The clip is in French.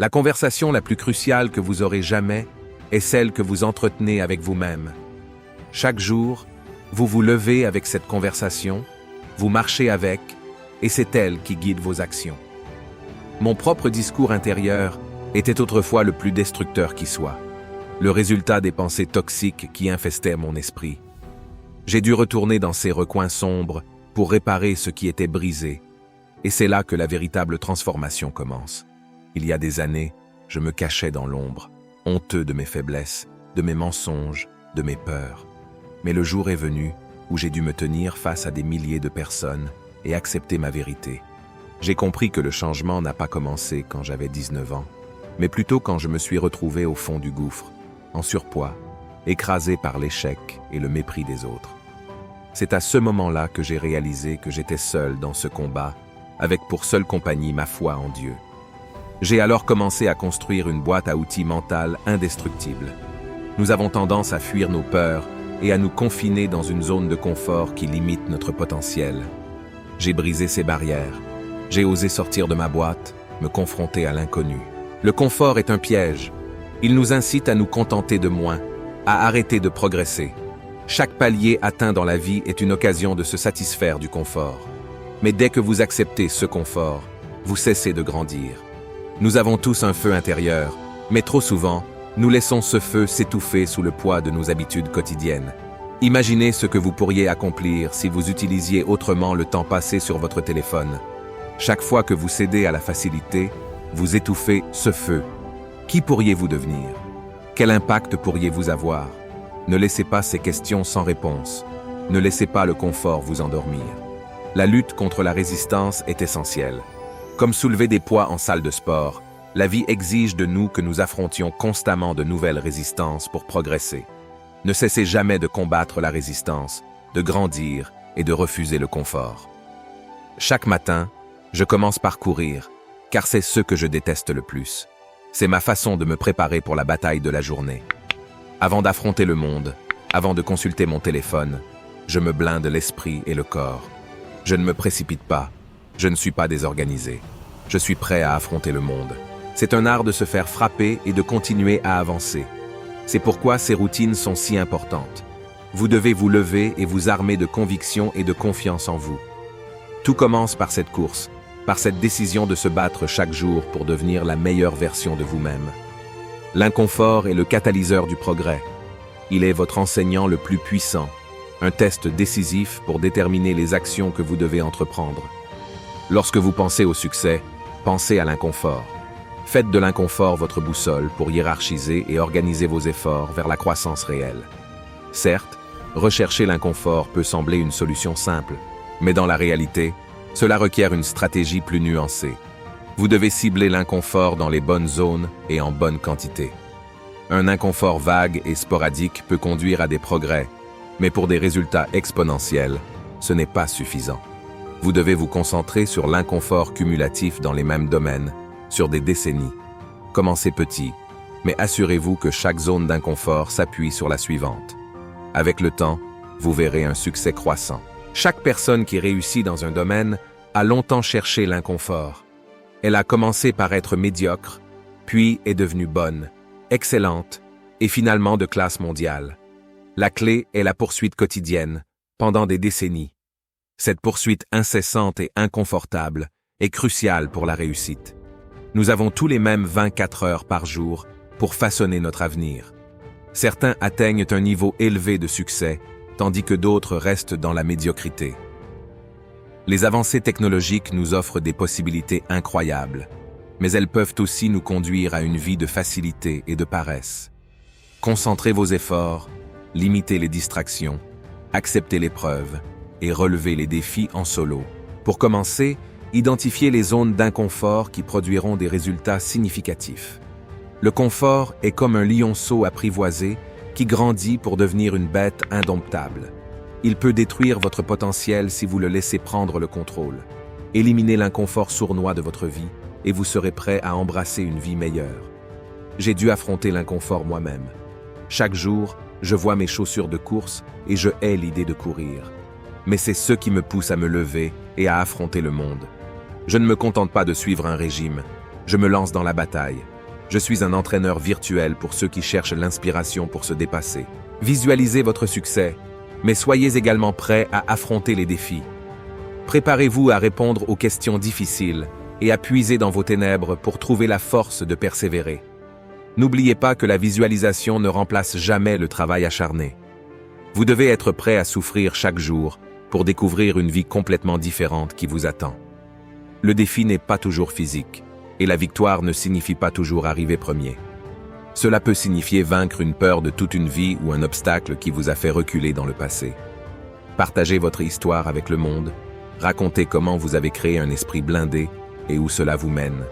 La conversation la plus cruciale que vous aurez jamais est celle que vous entretenez avec vous-même. Chaque jour, vous vous levez avec cette conversation, vous marchez avec, et c'est elle qui guide vos actions. Mon propre discours intérieur était autrefois le plus destructeur qui soit, le résultat des pensées toxiques qui infestaient mon esprit. J'ai dû retourner dans ces recoins sombres pour réparer ce qui était brisé, et c'est là que la véritable transformation commence. Il y a des années, je me cachais dans l'ombre, honteux de mes faiblesses, de mes mensonges, de mes peurs. Mais le jour est venu où j'ai dû me tenir face à des milliers de personnes et accepter ma vérité. J'ai compris que le changement n'a pas commencé quand j'avais 19 ans, mais plutôt quand je me suis retrouvé au fond du gouffre, en surpoids, écrasé par l'échec et le mépris des autres. C'est à ce moment-là que j'ai réalisé que j'étais seul dans ce combat, avec pour seule compagnie ma foi en Dieu. J'ai alors commencé à construire une boîte à outils mentale indestructible. Nous avons tendance à fuir nos peurs et à nous confiner dans une zone de confort qui limite notre potentiel. J'ai brisé ces barrières. J'ai osé sortir de ma boîte, me confronter à l'inconnu. Le confort est un piège. Il nous incite à nous contenter de moins, à arrêter de progresser. Chaque palier atteint dans la vie est une occasion de se satisfaire du confort. Mais dès que vous acceptez ce confort, vous cessez de grandir. Nous avons tous un feu intérieur, mais trop souvent, nous laissons ce feu s'étouffer sous le poids de nos habitudes quotidiennes. Imaginez ce que vous pourriez accomplir si vous utilisiez autrement le temps passé sur votre téléphone. Chaque fois que vous cédez à la facilité, vous étouffez ce feu. Qui pourriez-vous devenir? Quel impact pourriez-vous avoir? Ne laissez pas ces questions sans réponse. Ne laissez pas le confort vous endormir. La lutte contre la résistance est essentielle. Comme soulever des poids en salle de sport, la vie exige de nous que nous affrontions constamment de nouvelles résistances pour progresser. Ne cessez jamais de combattre la résistance, de grandir et de refuser le confort. Chaque matin, je commence par courir, car c'est ce que je déteste le plus. C'est ma façon de me préparer pour la bataille de la journée. Avant d'affronter le monde, avant de consulter mon téléphone, je me blinde l'esprit et le corps. Je ne me précipite pas, je ne suis pas désorganisé. Je suis prêt à affronter le monde. C'est un art de se faire frapper et de continuer à avancer. C'est pourquoi ces routines sont si importantes. Vous devez vous lever et vous armer de conviction et de confiance en vous. Tout commence par cette course, par cette décision de se battre chaque jour pour devenir la meilleure version de vous-même. L'inconfort est le catalyseur du progrès. Il est votre enseignant le plus puissant, un test décisif pour déterminer les actions que vous devez entreprendre. Lorsque vous pensez au succès, pensez à l'inconfort. Faites de l'inconfort votre boussole pour hiérarchiser et organiser vos efforts vers la croissance réelle. Certes, rechercher l'inconfort peut sembler une solution simple, mais dans la réalité, cela requiert une stratégie plus nuancée. Vous devez cibler l'inconfort dans les bonnes zones et en bonne quantité. Un inconfort vague et sporadique peut conduire à des progrès, mais pour des résultats exponentiels, ce n'est pas suffisant. Vous devez vous concentrer sur l'inconfort cumulatif dans les mêmes domaines, sur des décennies. Commencez petit, mais assurez-vous que chaque zone d'inconfort s'appuie sur la suivante. Avec le temps, vous verrez un succès croissant. Chaque personne qui réussit dans un domaine a longtemps cherché l'inconfort. Elle a commencé par être médiocre, puis est devenue bonne, excellente et finalement de classe mondiale. La clé est la poursuite quotidienne, pendant des décennies. Cette poursuite incessante et inconfortable est cruciale pour la réussite. Nous avons tous les mêmes 24 heures par jour pour façonner notre avenir. Certains atteignent un niveau élevé de succès, tandis que d'autres restent dans la médiocrité. Les avancées technologiques nous offrent des possibilités incroyables, mais elles peuvent aussi nous conduire à une vie de facilité et de paresse. Concentrez vos efforts, limitez les distractions, acceptez l'épreuve et relevez les défis en solo. Pour commencer, identifiez les zones d'inconfort qui produiront des résultats significatifs. Le confort est comme un lionceau apprivoisé qui grandit pour devenir une bête indomptable. Il peut détruire votre potentiel si vous le laissez prendre le contrôle. Éliminez l'inconfort sournois de votre vie et vous serez prêt à embrasser une vie meilleure. J'ai dû affronter l'inconfort moi-même. Chaque jour, je vois mes chaussures de course et je hais l'idée de courir. Mais c'est ce qui me pousse à me lever et à affronter le monde. Je ne me contente pas de suivre un régime. Je me lance dans la bataille. Je suis un entraîneur virtuel pour ceux qui cherchent l'inspiration pour se dépasser. Visualisez votre succès, mais soyez également prêts à affronter les défis. Préparez-vous à répondre aux questions difficiles et à puiser dans vos ténèbres pour trouver la force de persévérer. N'oubliez pas que la visualisation ne remplace jamais le travail acharné. Vous devez être prêt à souffrir chaque jour pour découvrir une vie complètement différente qui vous attend. Le défi n'est pas toujours physique, et la victoire ne signifie pas toujours arriver premier. Cela peut signifier vaincre une peur de toute une vie ou un obstacle qui vous a fait reculer dans le passé. Partagez votre histoire avec le monde, racontez comment vous avez créé un esprit blindé et où cela vous mène.